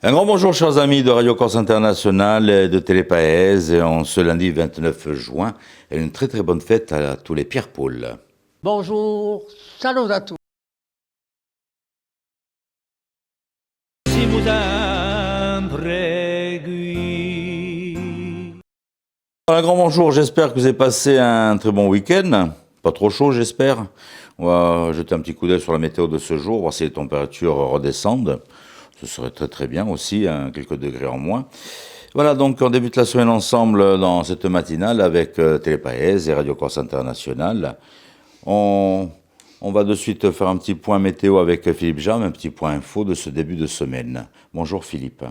Un grand bonjour, chers amis de Radio Corse International et de Télépaèse. Et en ce lundi 29 juin, et une très très bonne fête à tous les Pierre-Paul. Bonjour, salut à tous. Si vous impréguis. Un grand bonjour, j'espère que vous avez passé un très bon week-end. Pas trop chaud, j'espère. On va jeter un petit coup d'œil sur la météo de ce jour, voir si les températures redescendent. Ce serait très très bien aussi, quelques degrés en moins. Voilà, donc on débute la semaine ensemble dans cette matinale avec Télépaèse et Radio Corse International. On va de suite faire un petit point météo avec Philippe Jam, un petit point info de ce début de semaine. Bonjour Philippe.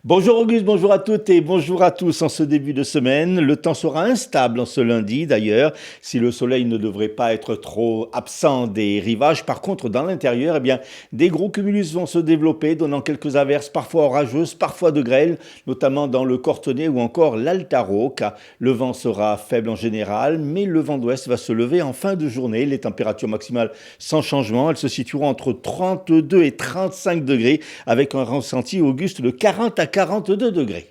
Bonjour Auguste, bonjour à toutes et bonjour à tous en ce début de semaine. Le temps sera instable en ce lundi d'ailleurs, si le soleil ne devrait pas être trop absent des rivages. Par contre, dans l'intérieur, des gros cumulus vont se développer, donnant quelques averses parfois orageuses, parfois de grêle, notamment dans le Cortonais ou encore l'Altaro, car le vent sera faible en général, mais le vent d'ouest va se lever en fin de journée. Les températures maximales sans changement, elles se situeront entre 32 et 35 degrés, avec un ressenti Auguste de 40 à 42 degrés.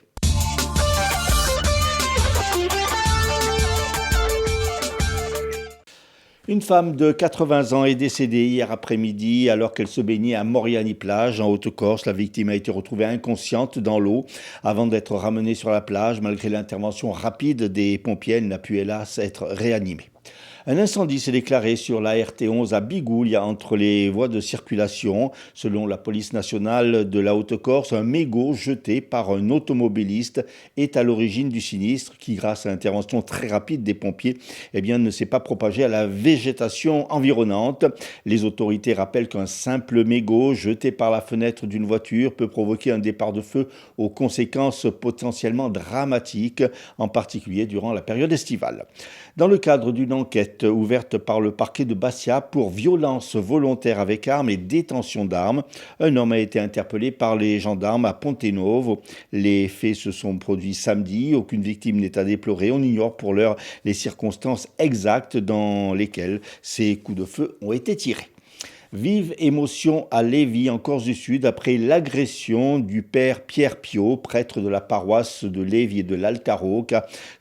Une femme de 80 ans est décédée hier après-midi alors qu'elle se baignait à Moriani-Plage en Haute-Corse. La victime a été retrouvée inconsciente dans l'eau avant d'être ramenée sur la plage. Malgré l'intervention rapide des pompiers, elle n'a pu hélas être réanimée. Un incendie s'est déclaré sur la RT11 à Bigoulia entre les voies de circulation. Selon la police nationale de la Haute-Corse, un mégot jeté par un automobiliste est à l'origine du sinistre qui, grâce à l'intervention très rapide des pompiers, ne s'est pas propagé à la végétation environnante. Les autorités rappellent qu'un simple mégot jeté par la fenêtre d'une voiture peut provoquer un départ de feu aux conséquences potentiellement dramatiques, en particulier durant la période estivale. Dans le cadre d'une enquête ouverte par le parquet de Bastia pour violence volontaire avec armes et détention d'armes, un homme a été interpellé par les gendarmes à Ponte-Novo. Les faits se sont produits samedi, aucune victime n'est à déplorer. On ignore pour l'heure les circonstances exactes dans lesquelles ces coups de feu ont été tirés. Vive émotion à Lévis, en Corse du Sud, après l'agression du père Pierre Piot, prêtre de la paroisse de Lévis et de l'Altaro.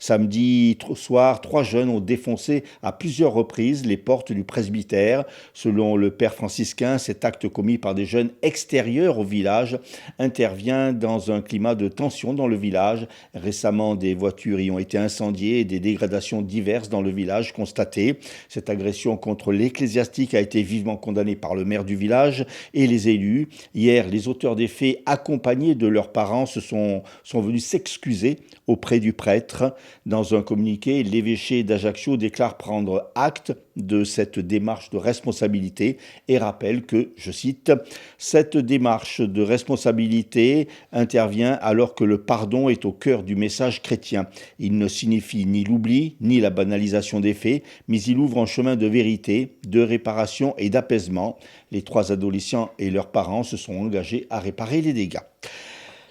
Samedi soir, 3 jeunes ont défoncé à plusieurs reprises les portes du presbytère. Selon le père franciscain, cet acte commis par des jeunes extérieurs au village intervient dans un climat de tension dans le village. Récemment, des voitures y ont été incendiées et des dégradations diverses dans le village constatées. Cette agression contre l'ecclésiastique a été vivement condamnée par le maire du village et les élus. Hier, les auteurs des faits, accompagnés de leurs parents, sont venus s'excuser auprès du prêtre. Dans un communiqué, l'évêché d'Ajaccio déclare prendre acte de cette démarche de responsabilité et rappelle que, je cite, « Cette démarche de responsabilité intervient alors que le pardon est au cœur du message chrétien. Il ne signifie ni l'oubli, ni la banalisation des faits, mais il ouvre un chemin de vérité, de réparation et d'apaisement. » Les 3 adolescents et leurs parents se sont engagés à réparer les dégâts.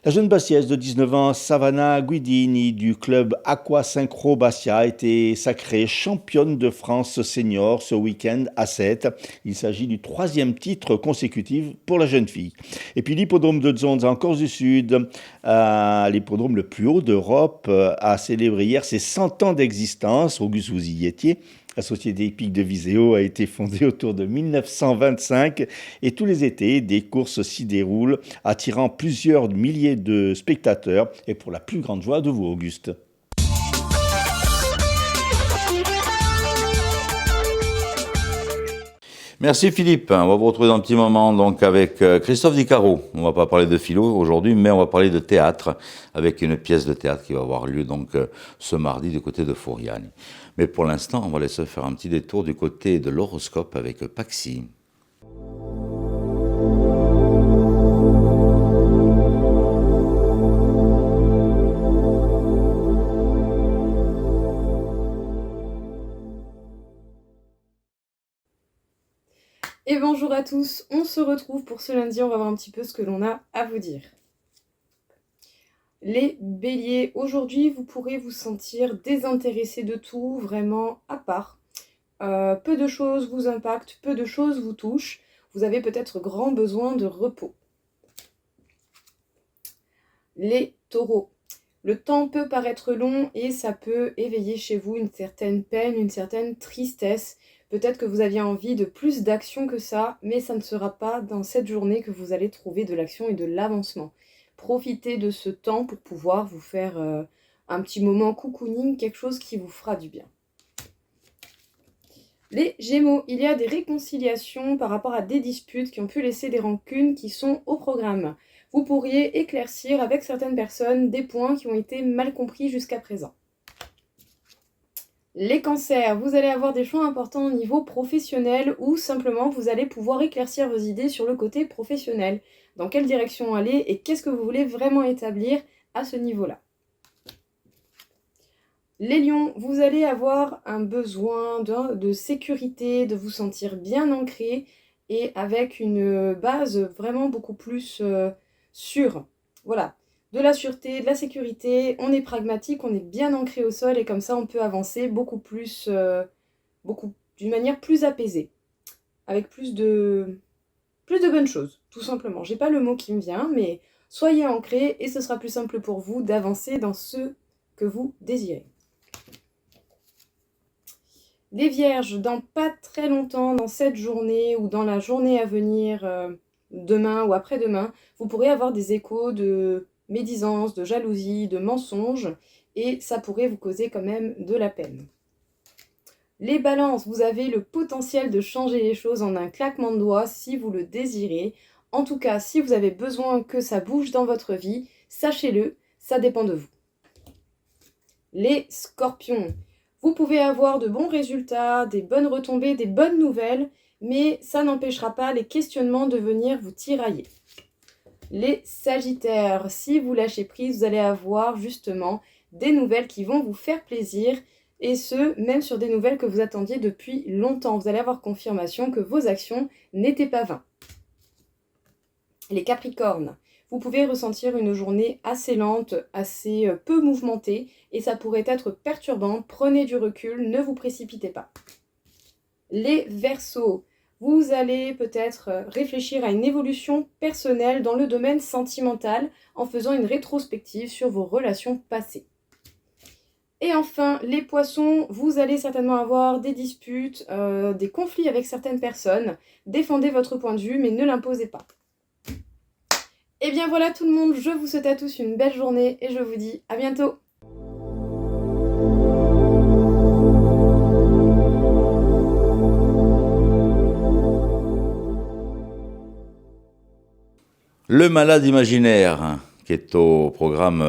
La jeune bastiaise de 19 ans, Savannah Guidini, du club Aqua Synchro Bastia, a été sacrée championne de France senior ce week-end à 7. Il s'agit du 3e titre consécutif pour la jeune fille. Et puis l'hippodrome de Zonza en Corse du Sud, l'hippodrome le plus haut d'Europe, a célébré hier ses 100 ans d'existence. Auguste, vous y étiez. La Société hippique de Viseo a été fondée autour de 1925 et tous les étés, des courses s'y déroulent, attirant plusieurs milliers de spectateurs et pour la plus grande joie de vous, Auguste. Merci Philippe. On va vous retrouver dans un petit moment donc avec Christophe Di Caro. On va pas parler de philo aujourd'hui, mais on va parler de théâtre avec une pièce de théâtre qui va avoir lieu donc ce mardi du côté de Foriani. Mais pour l'instant, on va laisser faire un petit détour du côté de l'horoscope avec Paxi. Et bonjour à tous, on se retrouve pour ce lundi, on va voir un petit peu ce que l'on a à vous dire. Les béliers, aujourd'hui vous pourrez vous sentir désintéressé de tout, vraiment à part. peu de choses vous impactent, peu de choses vous touchent. Vous avez peut-être grand besoin de repos. Les taureaux. Le temps peut paraître long et ça peut éveiller chez vous une certaine peine, une certaine tristesse. Peut-être que vous aviez envie de plus d'action que ça, mais ça ne sera pas dans cette journée que vous allez trouver de l'action et de l'avancement. Profitez de ce temps pour pouvoir vous faire un petit moment cocooning, quelque chose qui vous fera du bien. Les Gémeaux, il y a des réconciliations par rapport à des disputes qui ont pu laisser des rancunes qui sont au programme. Vous pourriez éclaircir avec certaines personnes des points qui ont été mal compris jusqu'à présent. Les cancers, vous allez avoir des choix importants au niveau professionnel ou simplement vous allez pouvoir éclaircir vos idées sur le côté professionnel. Dans quelle direction aller et qu'est-ce que vous voulez vraiment établir à ce niveau-là. Les lions, vous allez avoir un besoin de sécurité, de vous sentir bien ancré et avec une base vraiment beaucoup plus sûre. Voilà, de la sûreté, de la sécurité, on est pragmatique, on est bien ancré au sol et comme ça on peut avancer beaucoup plus, d'une manière plus apaisée, avec plus de bonnes choses, tout simplement. J'ai pas le mot qui me vient, mais soyez ancrés et ce sera plus simple pour vous d'avancer dans ce que vous désirez. Les vierges, dans pas très longtemps, dans cette journée ou dans la journée à venir, demain ou après-demain, vous pourrez avoir des échos de médisance, de jalousie, de mensonges, et ça pourrait vous causer quand même de la peine. Les balances, vous avez le potentiel de changer les choses en un claquement de doigts si vous le désirez. En tout cas, si vous avez besoin que ça bouge dans votre vie, sachez-le, ça dépend de vous. Les scorpions, vous pouvez avoir de bons résultats, des bonnes retombées, des bonnes nouvelles, mais ça n'empêchera pas les questionnements de venir vous tirailler. Les sagittaires, si vous lâchez prise, vous allez avoir justement des nouvelles qui vont vous faire plaisir, et ce, même sur des nouvelles que vous attendiez depuis longtemps. Vous allez avoir confirmation que vos actions n'étaient pas vaines. Les capricornes, vous pouvez ressentir une journée assez lente, assez peu mouvementée, et ça pourrait être perturbant. Prenez du recul, ne vous précipitez pas. Les verseaux, vous allez peut-être réfléchir à une évolution personnelle dans le domaine sentimental en faisant une rétrospective sur vos relations passées. Et enfin, les poissons, vous allez certainement avoir des disputes, des conflits avec certaines personnes. Défendez votre point de vue, mais ne l'imposez pas. Et bien voilà tout le monde, je vous souhaite à tous une belle journée et je vous dis à bientôt. Le malade imaginaire, qui est au programme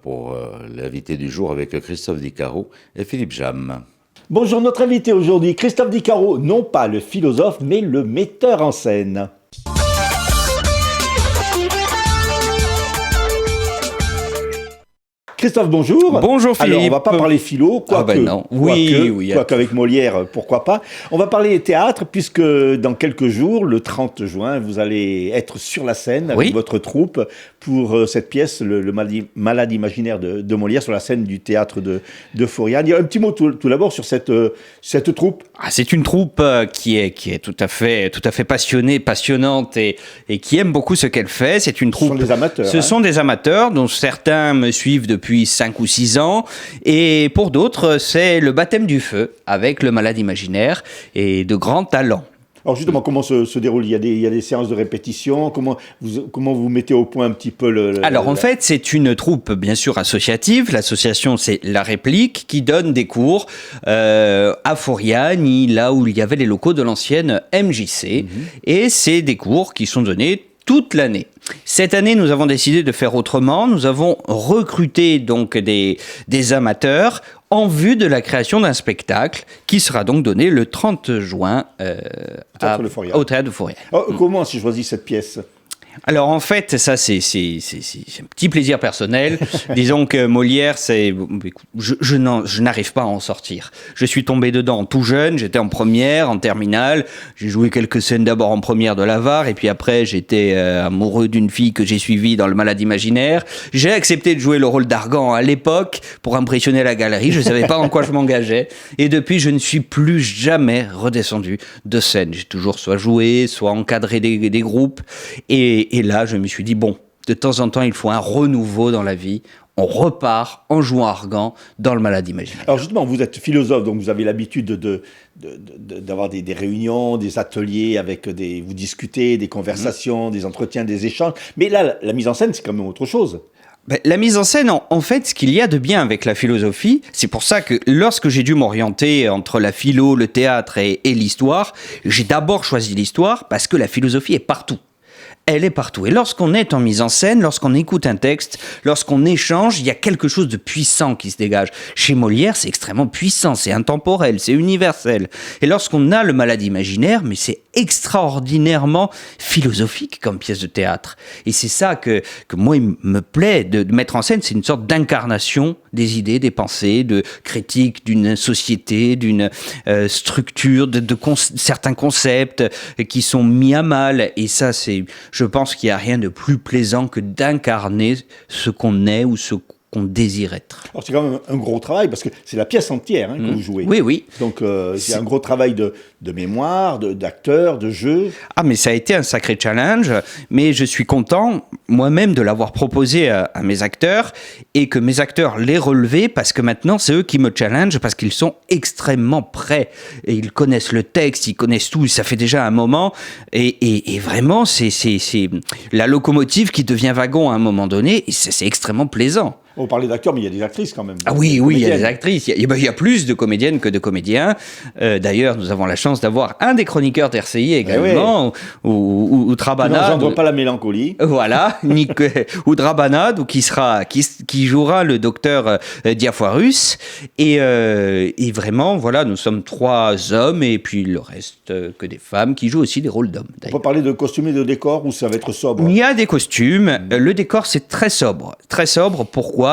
pour l'invité du jour avec Christophe Di Caro et Philippe Jam. Bonjour, notre invité aujourd'hui, Christophe Di Caro, non pas le philosophe, mais le metteur en scène. Christophe, bonjour. Bonjour Philippe. Alors, on va pas parler philo, quoique non. Oui. Avec Molière, pourquoi pas. On va parler théâtre, puisque dans quelques jours, le 30 juin, vous allez être sur la scène avec votre troupe pour cette pièce, le malade imaginaire de Molière, sur la scène du théâtre de Fauriane. Il y a un petit mot tout d'abord sur cette troupe. C'est une troupe qui est tout à fait passionnante et qui aime beaucoup ce qu'elle fait. C'est une troupe. Ce sont des amateurs. Ce sont des amateurs dont certains me suivent depuis 5 ou 6 ans, et pour d'autres, c'est le baptême du feu avec le malade imaginaire et de grands talents. Alors justement, comment se déroule ? Il y a des séances de répétition. Comment vous mettez au point un petit peu Alors en fait, c'est une troupe bien sûr associative. L'association, c'est La Réplique, qui donne des cours à Fauriane, là où il y avait les locaux de l'ancienne MJC. Et c'est des cours qui sont donnés toute l'année. Cette année, nous avons décidé de faire autrement. Nous avons recruté donc des amateurs en vue de la création d'un spectacle qui sera donc donné le 30 juin au Théâtre de Fauriane. Alors, comment s'est choisi cette pièce ? Alors en fait, ça c'est un petit plaisir personnel. Disons que Molière, je n'arrive pas à en sortir. Je suis tombé dedans tout jeune, j'étais en première, en terminale. J'ai joué quelques scènes d'abord en première de l'Avare, et puis après j'étais amoureux d'une fille que j'ai suivie dans Le Malade imaginaire. J'ai accepté de jouer le rôle d'Argan à l'époque pour impressionner la galerie. Je savais pas en quoi je m'engageais. Et depuis, je ne suis plus jamais redescendu de scène. J'ai toujours soit joué, soit encadré des groupes. Et là, je me suis dit, bon, de temps en temps, il faut un renouveau dans la vie. On repart en jouant Argan dans Le Malade imaginaire. Alors justement, vous êtes philosophe, donc vous avez l'habitude d'avoir des réunions, des ateliers avec vous discutez, des conversations, des entretiens, des échanges. Mais là, la mise en scène, c'est quand même autre chose. Ben, la mise en scène, en fait, ce qu'il y a de bien avec la philosophie, c'est pour ça que lorsque j'ai dû m'orienter entre la philo, le théâtre et l'histoire, j'ai d'abord choisi l'histoire parce que la philosophie est partout. Elle est partout. Et lorsqu'on est en mise en scène, lorsqu'on écoute un texte, lorsqu'on échange, il y a quelque chose de puissant qui se dégage. Chez Molière, c'est extrêmement puissant, c'est intemporel, c'est universel. Et lorsqu'on a Le Malade imaginaire, mais c'est extraordinairement philosophique comme pièce de théâtre. Et c'est ça que moi, il me plaît de mettre en scène, c'est une sorte d'incarnation des idées, des pensées, de critique d'une société, d'une structure, certains concepts qui sont mis à mal. Et ça, je pense qu'il n'y a rien de plus plaisant que d'incarner ce qu'on est ou ce qu'on désire être. Alors c'est quand même un gros travail, parce que c'est la pièce entière que vous jouez. Oui, oui. Donc c'est un gros travail de mémoire, d'acteur, de jeu. Ah, mais ça a été un sacré challenge, mais je suis content moi-même de l'avoir proposé à mes acteurs, et que mes acteurs l'aient relevé, parce que maintenant c'est eux qui me challengent, parce qu'ils sont extrêmement prêts, et ils connaissent le texte, ils connaissent tout, ça fait déjà un moment, et vraiment c'est la locomotive qui devient wagon à un moment donné, et c'est extrêmement plaisant. On parlait d'acteurs, mais il y a des actrices quand même. Ah oui, il y a des actrices. Il y a plus de comédiennes que de comédiens. D'ailleurs, nous avons la chance d'avoir un des chroniqueurs d'RCI également, ou Drabanade. Qui n'engendre pas la mélancolie. Voilà, ou Drabanade, qui jouera le docteur Diafoirus. Et vraiment, voilà, nous sommes 3 hommes, et puis le reste que des femmes qui jouent aussi des rôles d'hommes. On peut parler de costumes et de décors, ou ça va être sobre? Il y a des costumes. Le décor, c'est très sobre. Très sobre, pourquoi ?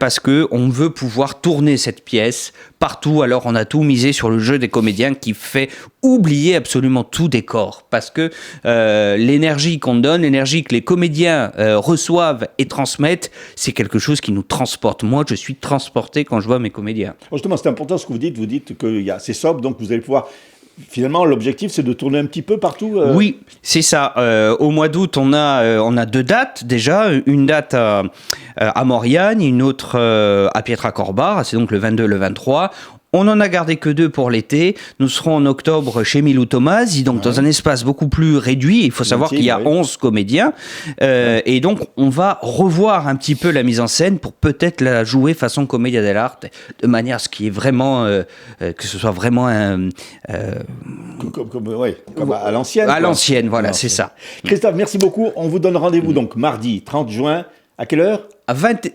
Parce qu'on veut pouvoir tourner cette pièce partout, alors on a tout misé sur le jeu des comédiens qui fait oublier absolument tout décor, parce que l'énergie qu'on donne, l'énergie que les comédiens reçoivent et transmettent, c'est quelque chose qui nous transporte. Moi, je suis transporté quand je vois mes comédiens. Justement, c'est important ce que vous dites que c'est sobre, donc vous allez pouvoir... Finalement, l'objectif, c'est de tourner un petit peu partout. Oui, c'est ça. Au mois d'août, on a 2 dates déjà. Une date à Mauriagne, une autre à Pietracorba. C'est donc le 22 et le 23. On n'en a gardé que 2 pour l'été. Nous serons en octobre chez Milou Tomasi, donc dans un espace beaucoup plus réduit. Il faut savoir qu'il y a 11 comédiens. Et donc, on va revoir un petit peu la mise en scène pour peut-être la jouer façon Commedia dell'arte, de manière à ce qu'il y ait vraiment, que ce soit vraiment comme à l'ancienne. À l'ancienne, voilà, c'est ça. Christophe, merci beaucoup. On vous donne rendez-vous donc mardi 30 juin. À quelle heure?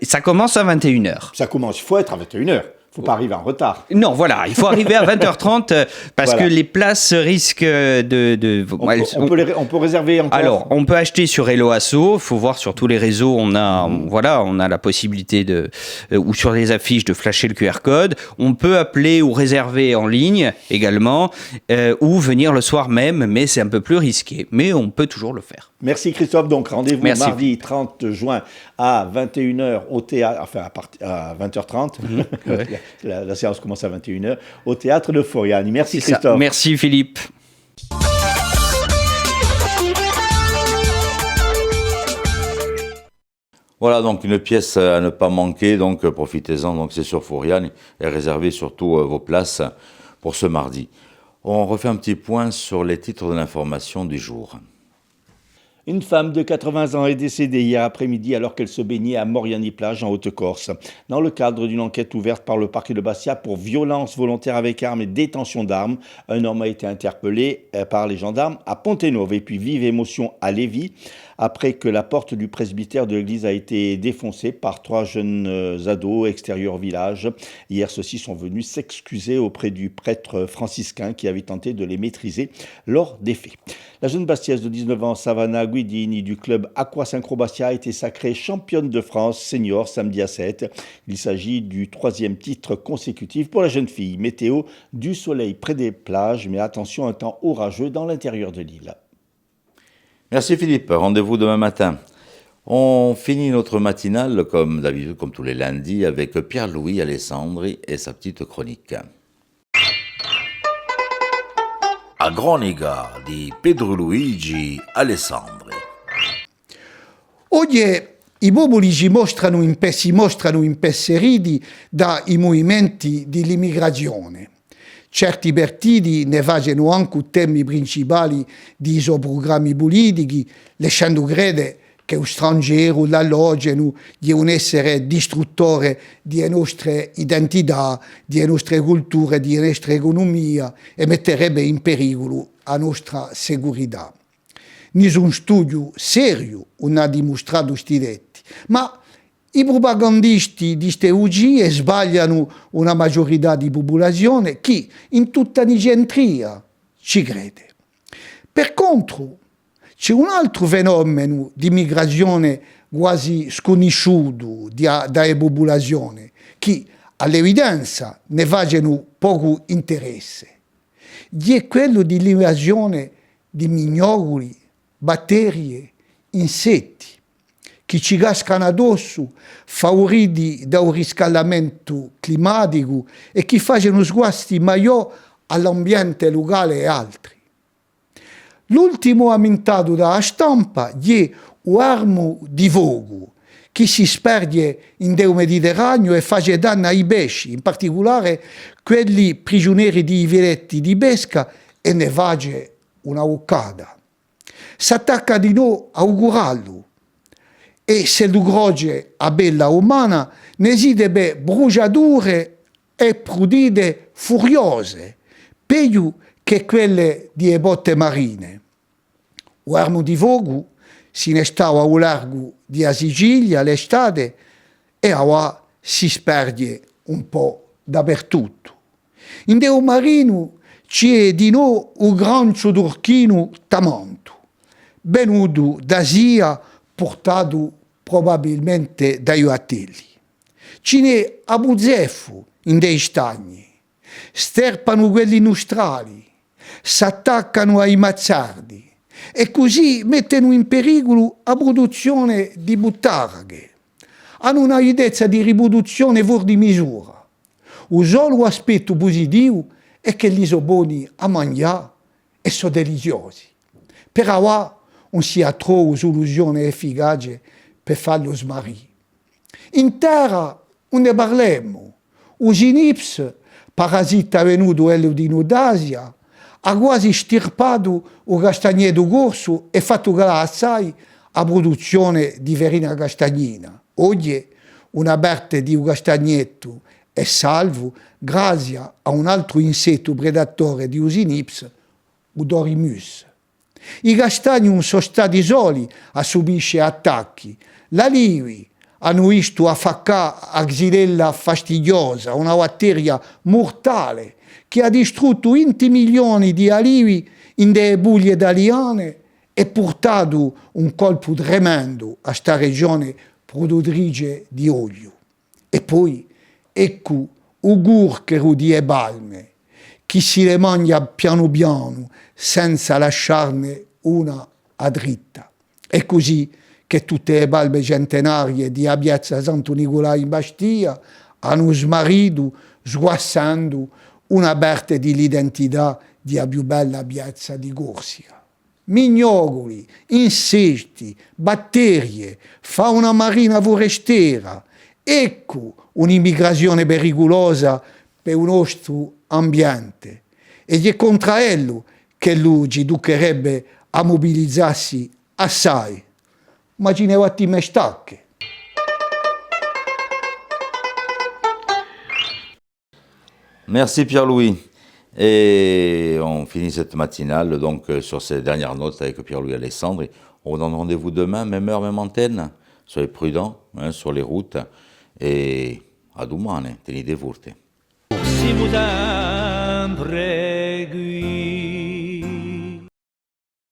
Ça commence à 21h. Ça commence, il faut être à 21h. Il ne faut pas arriver en retard. Non, voilà, il faut arriver à 20h30 parce que les places risquent On peut réserver encore. Alors, on peut acheter sur Hello Asso, il faut voir sur tous les réseaux, on a la possibilité ou sur les affiches de flasher le QR code. On peut appeler ou réserver en ligne également, ou venir le soir même, mais c'est un peu plus risqué. Mais on peut toujours le faire. Merci Christophe, donc rendez-vous mardi 30 juin à 21h au théâtre, enfin à 20h30. La séance commence à 21h au théâtre de Foriani. Merci Christophe. Merci Philippe. Voilà, donc une pièce à ne pas manquer, donc profitez-en, donc c'est sur Foriani, et réservez surtout vos places pour ce mardi. On refait un petit point sur les titres de l'information du jour. Une femme de 80 ans est décédée hier après-midi alors qu'elle se baignait à Moriani-Plage en Haute-Corse. Dans le cadre d'une enquête ouverte par le parquet de Bastia pour violence volontaire avec armes et détention d'armes, un homme a été interpellé par les gendarmes à Pontenove. Et puis vive émotion à Lévis après que la porte du presbytère de l'église a été défoncée par 3 jeunes ados extérieurs au village. Hier, ceux-ci sont venus s'excuser auprès du prêtre franciscain qui avait tenté de les maîtriser lors des faits. La jeune Bastiaise de 19 ans, Savannah Guidini du club Aqua Synchro Bastia a été sacrée championne de France senior samedi à 7. Il s'agit du 3e titre consécutif pour la jeune fille. Météo, du soleil près des plages, mais attention, un temps orageux dans l'intérieur de l'île. Merci Philippe, rendez-vous demain matin. On finit notre matinale, comme d'habitude, comme tous les lundis, avec Pierre-Louis Alessandri et sa petite chronique. A cronica di Pedro Luigi Alessandri. Oggi i popoli si mostrano impensieriti dai movimenti dell'immigrazione. Certi partiti ne fanno anche temi principali dei suoi programmi politici, lasciando credere che lo straniero, l'allogeno, è un essere distruttore delle nostre identità, delle nostre culture, della nostra economia e metterebbe in pericolo la nostra sicurezza. Nessun studio serio non ha dimostrato questi detti, ma i propagandisti di queste bugie sbagliano una maggiorità di popolazione che in tutta Nicentria ci crede. Per contro, c'è un altro fenomeno di migrazione quasi sconosciuto dalle popolazioni, che all'evidenza ne fanno poco interesse. È quello dell'invasione di mignoli, batteri, insetti, che ci cascano addosso, favoriti dal riscaldamento climatico e che fanno sguasti maggiori all'ambiente locale e altri. L'ultimo aumentato dalla stampa è l'arma di fuoco che si sperde in del Mediterraneo e fa danno ai pesci, in particolare quelli prigionieri di veletti di pesca e ne fa una boccata. Si attacca di nuovo a augurarlo e se lo croce a bella umana ne si deve bruciature e prudide furiose, peggio che quelle di botte marine. L'arma di fuoco si ne stava a largo di Sicilia l'estate e ora si sperde un po' dappertutto. In Deo Marino c'è di nuovo un grancio turchino tamanto, venuto d'Asia, portato probabilmente dai uatelli. Ce n'è a Buzzeffo in dei stagni, sterpano quelli nostrali, s'attaccano ai mazzardi e così mettono in pericolo la produzione di buttarghe. Hanno una idea di riproduzione fuori di misura. Il solo aspetto positivo è che li sono buoni a mangiare e sono deliziosi. Però non si ha trovato soluzione efficace per farlo smarrire. In terra non ne parliamo. Il Sinips, parassita venuto di Nord Asia, ha quasi stirpato il castagneto corso e fatto calare assai la produzione di farina castagnina. Oggi una parte di un castagnetto è salvo grazie a un altro insetto predatore di Usinips, il Dorimus. I castagni non sono stati soli a subire attacchi. La Livi hanno visto affaccare a Xylella fastidiosa, una batteria mortale che ha distrutto 20 milioni di alivi in delle buglie italiane e portato un colpo tremendo a sta regione produttrice di olio. E poi ecco un gurchero di ebalme che si le mangia piano piano senza lasciarne una a dritta. È così che tutte le balbe centenarie di piazza Santo Nicolai in Bastia hanno smarrito, sguassando una parte dell'identità della più bella piazza di Corsica. Mignogoli, insetti, batterie, fauna marina forestiera, ecco un'immigrazione pericolosa per il nostro ambiente. Ed è contro ello che lui ci ducherebbe a mobilizzarsi assai. Ma ce ne vattime stacche. Merci Pierre-Louis. Et on finit cette matinale donc sur ces dernières notes avec Pierre-Louis Alessandri. On vous donne rendez-vous demain, même heure, même antenne. Soyez prudents sur les routes et a domani, tenete forte. Siamo sempre